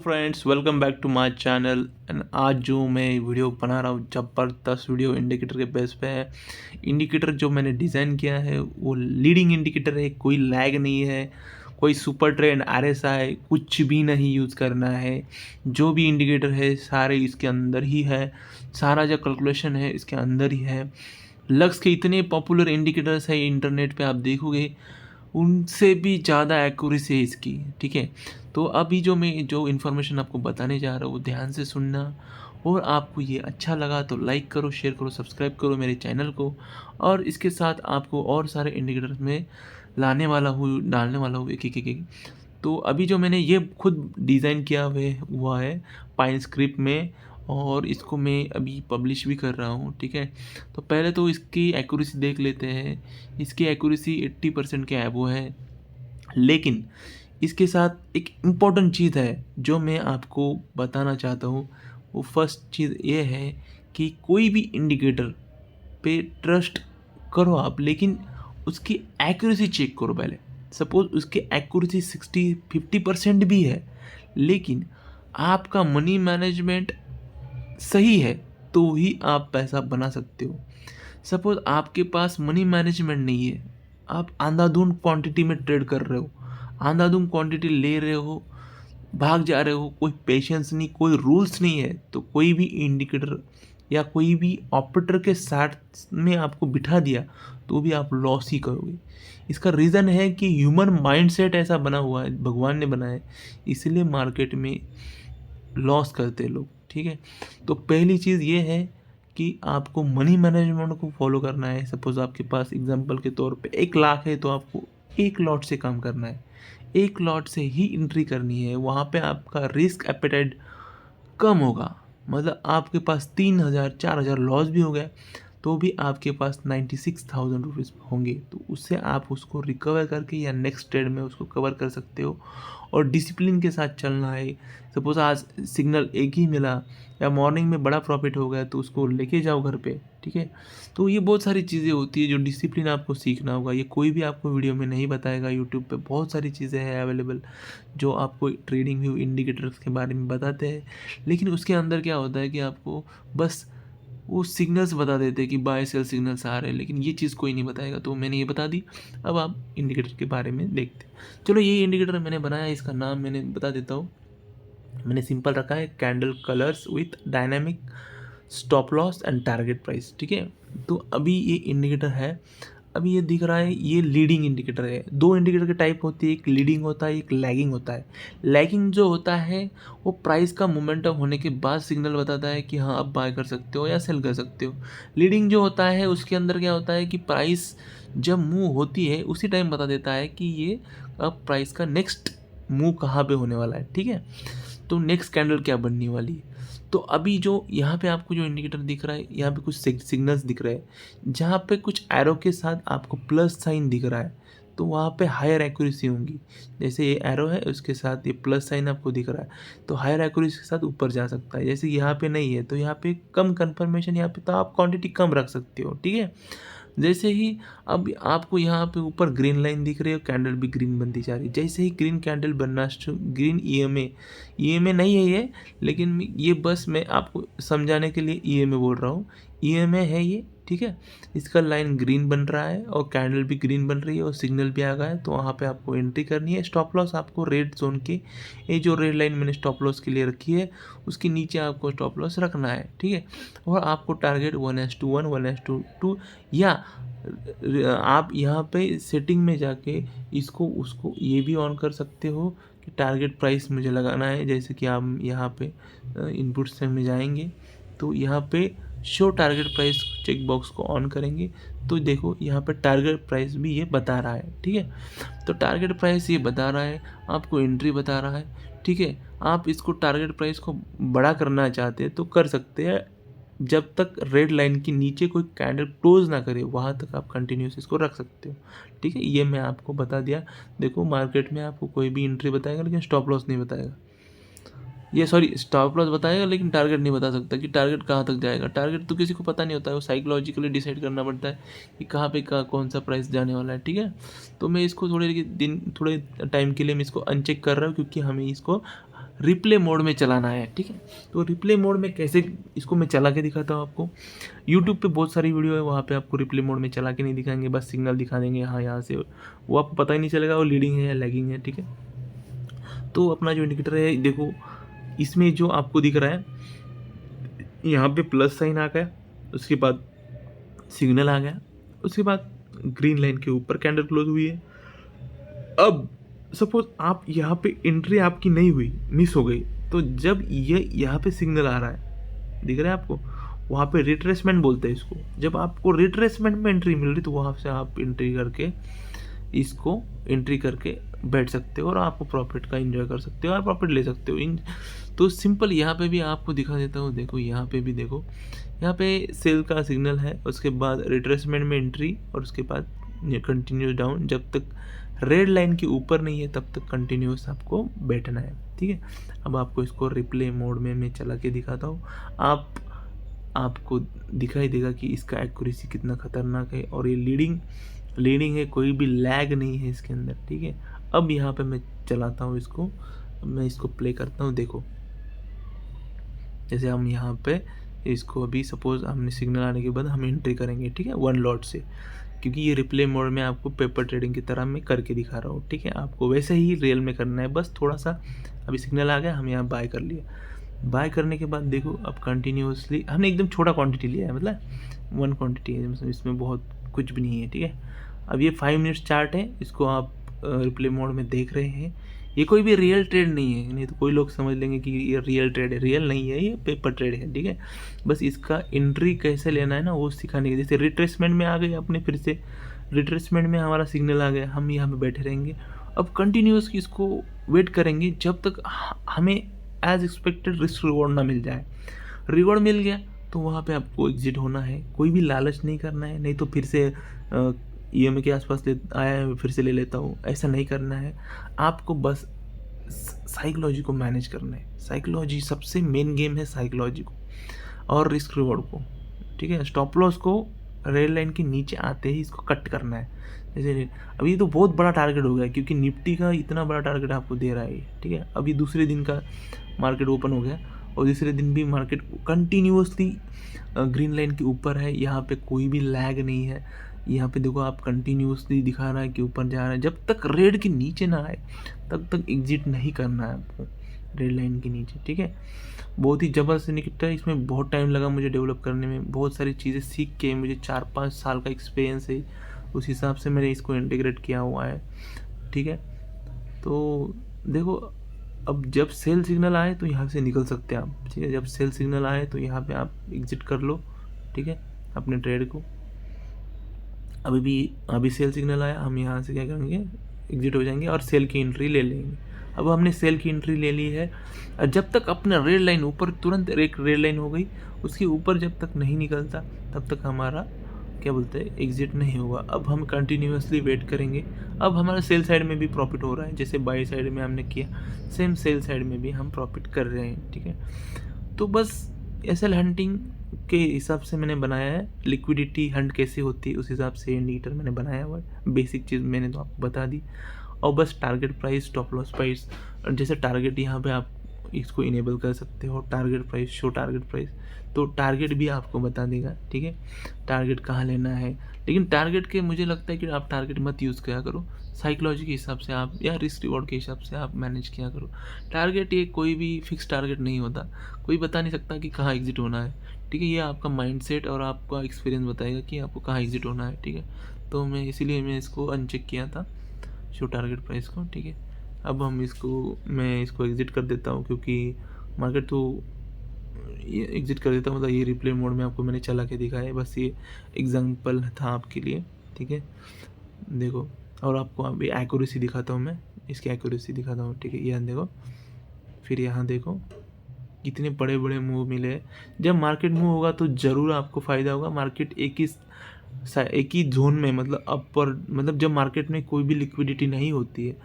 Friends, welcome back to my channel. And आज जो मैं वीडियो बना रहा हूँ, ज़बरदस्त वीडियो इंडिकेटर के बेस पे है। इंडिकेटर जो मैंने डिज़ाइन किया है वो लीडिंग इंडिकेटर है, कोई लैग नहीं है, कोई सुपर ट्रेंड RSI कुछ भी नहीं यूज़ करना है। जो भी इंडिकेटर है सारे इसके अंदर ही है, सारा जो कैलकुलेशन है इसके अंदर ही है। लक्स के इतने पॉपुलर इंडिकेटर्स है इंटरनेट पे, आप देखोगे उनसे भी ज़्यादा एक्यूरेसी है इसकी। ठीक है, तो अभी जो इन्फॉर्मेशन आपको बताने जा रहा हूँ वो ध्यान से सुनना। और आपको ये अच्छा लगा तो लाइक करो, शेयर करो, सब्सक्राइब करो मेरे चैनल को। और इसके साथ आपको और सारे इंडिकेटर्स में डालने वाला हूँ एक एक। तो अभी जो मैंने ये खुद डिज़ाइन किया हुआ है पाइन स्क्रिप्ट में, और इसको मैं अभी पब्लिश भी कर रहा हूँ। ठीक है, तो पहले तो इसकी एक्यूरेसी देख लेते हैं। इसकी एक्यूरेसी 80% के एबो है, लेकिन इसके साथ एक इम्पॉर्टेंट चीज़ है जो मैं आपको बताना चाहता हूँ। वो फर्स्ट चीज़ ये है कि कोई भी इंडिकेटर पे ट्रस्ट करो आप, लेकिन उसकी एक्यूरेसी चेक करो पहले। सपोज उसकी एक्यूरेसी 50% भी है, लेकिन आपका मनी मैनेजमेंट सही है तो ही आप पैसा बना सकते हो। सपोज आपके पास मनी मैनेजमेंट नहीं है, आप अंधाधुंध क्वांटिटी में ट्रेड कर रहे हो, अंधाधुंध क्वांटिटी ले रहे हो, भाग जा रहे हो, कोई पेशेंस नहीं, कोई रूल्स नहीं है, तो कोई भी इंडिकेटर या कोई भी ऑपरेटर के साथ में आपको बिठा दिया तो भी आप लॉस ही करोगे। इसका रीज़न है कि ह्यूमन माइंडसेट ऐसा बना हुआ है, भगवान ने बनाया है, इसलिए मार्केट में लॉस करते हैं लोग। ठीक है, तो पहली चीज़ ये है कि आपको मनी मैनेजमेंट को फॉलो करना है। सपोज आपके पास एग्जांपल के तौर पे 1 लाख है, तो आपको एक लॉट से काम करना है, एक लॉट से ही एंट्री करनी है। वहाँ पे आपका रिस्क एपेटाइट कम होगा, मतलब आपके पास 3,000 4,000 लॉस भी हो गया तो भी आपके पास 96,000 रुपीज़ होंगे, तो उससे आप उसको रिकवर करके या नेक्स्ट ट्रेड में उसको कवर कर सकते हो। और डिसिप्लिन के साथ चलना है। सपोज आज सिग्नल एक ही मिला या मॉर्निंग में बड़ा प्रॉफिट हो गया तो उसको लेके जाओ घर पे। ठीक है, तो ये बहुत सारी चीज़ें होती है जो डिसिप्लिन आपको सीखना होगा। ये कोई भी आपको वीडियो में नहीं बताएगा। यूट्यूब पे बहुत सारी चीज़ें हैं अवेलेबल जो आपको ट्रेडिंग व्यू इंडिकेटर्स के बारे में बताते हैं, लेकिन उसके अंदर क्या होता है कि आपको बस वो सिग्नल्स बता देते हैं कि बाय सेल सिग्नल्स आ रहे हैं, लेकिन ये चीज़ कोई नहीं बताएगा। तो मैंने ये बता दी। अब आप इंडिकेटर के बारे में देखते हैं। चलो, ये इंडिकेटर मैंने बनाया, इसका नाम मैंने बता देता हूँ। मैंने सिंपल रखा है candle colours with dynamic stop loss and target price. ठीक है, तो अभी ये इंडिकेटर है, अभी ये दिख रहा है, ये लीडिंग इंडिकेटर है। दो इंडिकेटर के टाइप होती है, एक लीडिंग होता है, एक लैगिंग होता है। लैगिंग जो होता है वो प्राइस का मोमेंटम होने के बाद सिग्नल बताता है कि हाँ, अब बाय कर सकते हो या सेल कर सकते हो। लीडिंग जो होता है उसके अंदर क्या होता है कि प्राइस जब मूव होती है उसी टाइम बता देता है कि ये अब प्राइस का नेक्स्ट मूव कहाँ पे होने वाला है। ठीक है, तो नेक्स्ट कैंडल क्या बनने वाली है। तो अभी जो यहाँ पे आपको जो इंडिकेटर दिख रहा है, यहाँ पे कुछ सिग्नल्स दिख रहे हैं, जहाँ पे कुछ एरो के साथ आपको प्लस साइन दिख रहा है, तो वहाँ पे हायर एक्यूरेसी होंगी। जैसे ये एरो है, उसके साथ ये प्लस साइन आपको दिख रहा है, तो हायर एक्यूरेसी के साथ ऊपर जा सकता है। जैसे यहाँ पे नहीं है तो यहाँ पे कम कंफर्मेशन, यहाँ पे तो आप क्वांटिटी कम रख सकते हो। ठीक है, जैसे ही अब आपको यहाँ पे ऊपर ग्रीन लाइन दिख रही है, कैंडल भी ग्रीन बनती जा रही है। जैसे ही ग्रीन कैंडल बनना, ग्रीन EMA नहीं है ये, लेकिन ये बस मैं आपको समझाने के लिए EMA बोल रहा हूँ। EMA है ये। ठीक है, इसका लाइन ग्रीन बन रहा है और कैंडल भी ग्रीन बन रही है और सिग्नल भी आ गया है, तो वहाँ पे आपको एंट्री करनी है। स्टॉप लॉस आपको रेड जोन के, ये जो रेड लाइन मैंने स्टॉप लॉस के लिए रखी है उसके नीचे आपको स्टॉप लॉस रखना है। ठीक है, और आपको टारगेट 1:1 1:2 या आप यहाँ पे सेटिंग में जाके इसको उसको ये भी ऑन कर सकते हो कि टारगेट प्राइस मुझे लगाना है। जैसे कि आप यहाँ पे इनपुट से में जाएंगे तो यहाँ पे show target price check box को ऑन करेंगे तो देखो यहाँ पे टारगेट प्राइस भी ये बता रहा है। ठीक है, तो टारगेट प्राइस ये बता रहा है, आपको एंट्री बता रहा है। ठीक है, आप इसको टारगेट प्राइस को बड़ा करना चाहते हैं तो कर सकते हैं, जब तक रेड लाइन के नीचे कोई कैंडल क्लोज ना करे वहाँ तक आप कंटिन्यूस इसको रख सकते हो। ठीक है, ये मैं आपको बता दिया। देखो, मार्केट में आपको कोई भी एंट्री बताएगा लेकिन स्टॉप लॉस नहीं बताएगा। ये सॉरी, स्टॉप लॉस बताएगा लेकिन टारगेट नहीं बता सकता कि टारगेट कहाँ तक जाएगा। टारगेट तो किसी को पता नहीं होता है, वो साइकोलॉजिकली डिसाइड करना पड़ता है कि कहाँ पे कौन सा प्राइस जाने वाला है। ठीक है, तो मैं इसको थोड़े टाइम के लिए मैं इसको अनचेक कर रहा हूँ, क्योंकि हमें इसको रिप्ले मोड में चलाना है, ठीक है। तो रिप्ले मोड में कैसे, इसको मैं चला के दिखाता हूँ आपको। यूट्यूब पे बहुत सारी वीडियो है, वहाँ पे आपको रिप्ले मोड में चला के नहीं दिखाएंगे, बस सिग्नल दिखा देंगे, हाँ यहाँ से, वो आपको पता ही नहीं चलेगा वो लीडिंग है या लैगिंग है, ठीक है। तो अपना जो इंडिकेटर है देखो, इसमें जो आपको दिख रहा है यहाँ पे प्लस साइन आ गया, उसके बाद सिग्नल आ गया, उसके बाद ग्रीन लाइन के ऊपर कैंडल क्लोज हुई है। अब सपोज आप यहाँ पे एंट्री आपकी नहीं हुई, मिस हो गई, तो जब ये यहाँ पे सिग्नल आ रहा है, दिख रहा है आपको, वहाँ पे रिट्रेसमेंट बोलते हैं इसको। जब आपको रिट्रेसमेंट में एंट्री मिल रही तो वहाँ से आप एंट्री करके इसको एंट्री करके बैठ सकते हो और आपको प्रॉफिट का एंजॉय कर सकते हो और प्रॉफिट ले सकते हो। इन तो सिंपल यहाँ पे भी आपको दिखा देता हूँ, देखो यहाँ पे भी देखो, यहाँ पे सेल का सिग्नल है, उसके बाद रिट्रेसमेंट में एंट्री और उसके बाद कंटिन्यूस डाउन। जब तक रेड लाइन के ऊपर नहीं है तब तक कंटिन्यूस आपको बैठना है, ठीक है। अब आपको इसको रिप्ले मोड में मैं चला के दिखाता हूँ, आपको दिखाई देगा कि इसका एक्यूरेसी कितना खतरनाक है और ये लीडिंग है, कोई भी लैग नहीं है इसके अंदर, ठीक है। अब यहाँ पे मैं चलाता हूँ इसको, मैं इसको प्ले करता हूँ, देखो जैसे हम यहाँ पे इसको अभी सपोज हमने सिग्नल आने के बाद हम एंट्री करेंगे, ठीक है, 1 लॉट से, क्योंकि ये रिप्ले मोड में आपको पेपर ट्रेडिंग की तरह मैं करके दिखा रहा हूँ, ठीक है। आपको वैसे ही रियल में करना है, बस थोड़ा सा अभी सिग्नल आ गया, हम यहाँ बाय कर लिया। बाय करने के बाद देखो अब कंटिन्यूसली हमने एकदम छोटा क्वांटिटी लिया है, मतलब 1 क्वांटिटी है, मतलब इसमें बहुत कुछ भी नहीं है, ठीक है। अब ये 5 मिनट्स चार्ट है, इसको आप रिप्ले मोड में देख रहे हैं। ये कोई भी रियल ट्रेड नहीं है, नहीं तो कोई लोग समझ लेंगे कि ये रियल ट्रेड है, रियल नहीं है, ये पेपर ट्रेड है, ठीक है। बस इसका एंट्री कैसे लेना है ना वो सिखाने के, जैसे रिट्रेसमेंट में आ गए अपने, फिर से रिट्रेसमेंट में हमारा सिग्नल आ गया, हम यहाँ पे बैठे रहेंगे। अब कंटिन्यूस इसको वेट करेंगे जब तक हमें एज एक्सपेक्टेड रिस्क रिवॉर्ड ना मिल जाए। रिवॉर्ड मिल गया तो वहाँ पे आपको एग्जिट होना है, कोई भी लालच नहीं करना है, नहीं तो फिर से EMA के आसपास ले आया है फिर से ले लेता हूँ, ऐसा नहीं करना है। आपको बस साइकोलॉजी को मैनेज करना है, साइकोलॉजी सबसे मेन गेम है, साइकोलॉजी को और रिस्क रिवॉर्ड को, ठीक है। स्टॉप लॉस को रेड लाइन के नीचे आते ही इसको कट करना है। जैसे अभी तो बहुत बड़ा टारगेट हो गया क्योंकि निफ्टी का इतना बड़ा टारगेट आपको दे रहा है, ठीक है। अभी दूसरे दिन का मार्केट ओपन हो गया और दूसरे दिन भी मार्केट कंटिन्यूसली ग्रीन लाइन के ऊपर है, यहाँ पे कोई भी लैग नहीं है। यहाँ पे देखो आप कंटिन्यूसली दिखा रहा है कि ऊपर जा रहा है, जब तक रेड के नीचे ना आए तब तक एग्जिट नहीं करना है आपको रेड लाइन के नीचे, ठीक है। बहुत ही ज़बरदस्त इंडिकेटर है, इसमें बहुत टाइम लगा मुझे डेवलप करने में, बहुत सारी चीज़ें सीख के, मुझे 4-5 साल का एक्सपीरियंस है, उस हिसाब से मैंने इसको इंटीग्रेट किया हुआ है, ठीक है। तो देखो अब जब सेल सिग्नल आए तो यहाँ से निकल सकते हैं आप, ठीक है। जब सेल सिग्नल आए तो यहाँ पे आप एग्जिट कर लो, ठीक है, अपने ट्रेड को। अभी सेल सिग्नल आया, हम यहाँ से क्या करेंगे, एग्जिट हो जाएंगे और सेल की एंट्री ले लेंगे। अब हमने सेल की एंट्री ले ली है और जब तक अपना रेड लाइन ऊपर, तुरंत एक रेड लाइन हो गई, उसके ऊपर जब तक नहीं निकलता तब तक हमारा क्या बोलते हैं एग्जिट नहीं होगा। अब हम कंटिन्यूसली वेट करेंगे। अब हमारा सेल साइड में भी प्रॉफिट हो रहा है, जैसे बाई साइड में हमने किया सेम सेल साइड में भी हम प्रॉफिट कर रहे हैं, ठीक है। तो बस एसएल हंटिंग के हिसाब से मैंने बनाया है, लिक्विडिटी हंट कैसे होती है उस हिसाब से इंडिकेटर मैंने बनाया हुआ है। बेसिक चीज़ मैंने तो आपको बता दी, और बस target price, stop loss price, जैसे टारगेट यहाँ पे आप इसको इनेबल कर सकते हो, target price, show target price, तो टारगेट भी आपको बता देगा, ठीक है, टारगेट कहाँ लेना है। लेकिन टारगेट के मुझे लगता है कि आप टारगेट मत यूज़ किया करो, साइकोलॉजी के हिसाब से आप या रिस्क रिवॉर्ड के हिसाब से आप मैनेज किया करो। टारगेट ये कोई भी फिक्स टारगेट नहीं होता, कोई बता नहीं सकता कि कहाँ एग्जिट होना है, ठीक है। ये आपका माइंडसेट और आपका एक्सपीरियंस बताएगा कि आपको कहाँ एग्जिट होना है, ठीक है। तो मैं इसीलिए मैं इसको अनचेक किया था, शो टारगेट प्राइस को, ठीक है। अब मैं इसको एग्जिट कर देता हूँ क्योंकि मार्केट तो ये एग्जिट कर देता हूँ, मतलब ये रिप्ले मोड में आपको मैंने चला के दिखाया है, बस ये एग्जांपल था आपके लिए, ठीक है। देखो और आपको अभी एक्यूरेसी दिखाता हूँ, मैं इसकी एक्यूरेसी दिखाता हूँ, ठीक है। यहाँ देखो, फिर यहाँ देखो कितने बड़े बड़े मूव मिले हैं। जब मार्केट मूव होगा तो ज़रूर आपको फ़ायदा होगा। मार्केट एक ही जोन में, मतलब अपर, मतलब जब मार्केट में कोई भी लिक्विडिटी नहीं होती है,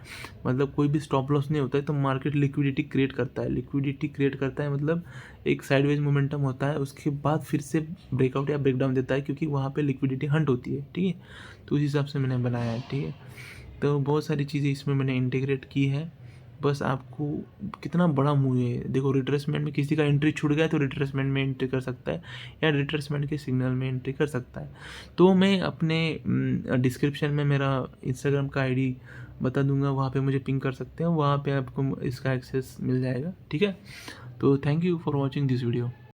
मतलब कोई भी स्टॉप लॉस नहीं होता है, तो मार्केट लिक्विडिटी क्रिएट करता है, मतलब एक साइडवेज मोमेंटम होता है, उसके बाद फिर से ब्रेकआउट या ब्रेकडाउन देता है, क्योंकि वहाँ पे लिक्विडिटी हंट होती है, ठीक है। तो उस हिसाब से मैंने बनाया है, ठीक है। तो बहुत सारी चीज़ें इसमें मैंने इंटीग्रेट की है, बस आपको कितना बड़ा मूवी है देखो, रिट्रेसमेंट में किसी का एंट्री छूट गया तो रिट्रेसमेंट में एंट्री कर सकता है या रिट्रेसमेंट के सिग्नल में एंट्री कर सकता है। तो मैं अपने डिस्क्रिप्शन में मेरा इंस्टाग्राम का आईडी बता दूंगा, वहाँ पे मुझे पिंग कर सकते हैं, वहाँ पे आपको इसका एक्सेस मिल जाएगा। ठीक है, तो thank you for watching this video.